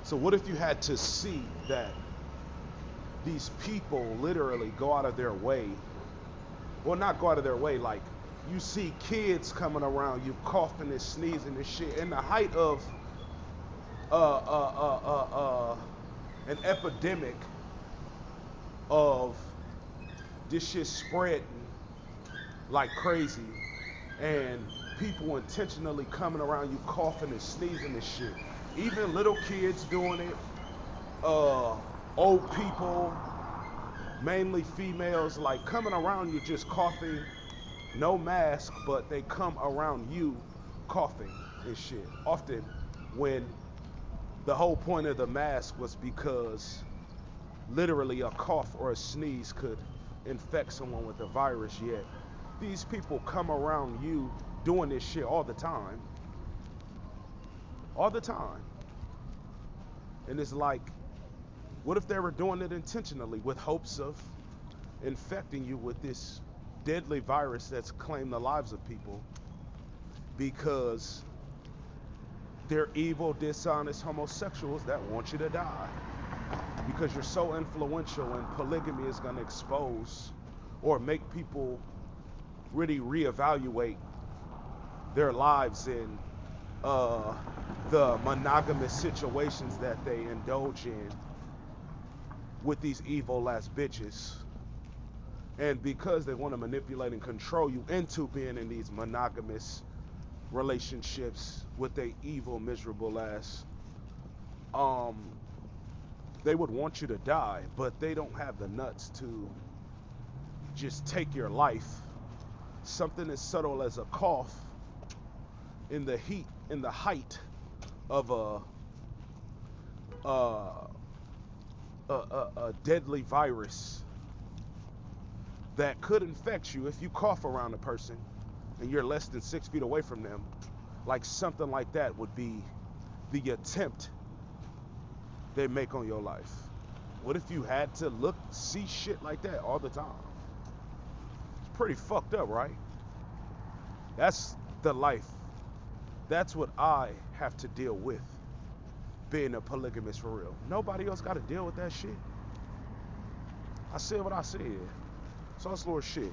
So what if you had to see that these people literally go out of their way, well, not go out of their way, like you see kids coming around you coughing and sneezing and shit in the height of uh, uh, uh, an epidemic of this shit spreading like crazy, and people intentionally coming around you coughing and sneezing and shit. Even little kids doing it, uh, old people, mainly females, like coming around you just coughing, no mask, but they come around you coughing and shit. Often when the whole point of the mask was because literally a cough or a sneeze could infect someone with the virus, yet these people come around you doing this shit all the time. All the time. And it's like, what if they were doing it intentionally with hopes of infecting you with this deadly virus that's claimed the lives of people because they're evil, dishonest homosexuals that want you to die? Because you're so influential, and polygamy is going to expose or make people really reevaluate their lives in the monogamous situations that they indulge in with these evil ass bitches. And because they want to manipulate and control you into being in these monogamous relationships with their evil, miserable ass, they would want you to die, but they don't have the nuts to just take your life. Something as subtle as a cough in the heat, in the height of a deadly virus that could infect you if you cough around a person and you're less than 6 feet away from them. Like something like that would be the attempt they make on your life. What if you had to see shit like that all the time? It's pretty fucked up, right? That's the life. That's what I have to deal with, being a polygamist for real. Nobody else got to deal with that shit. I said what I said. So it's Lord shit.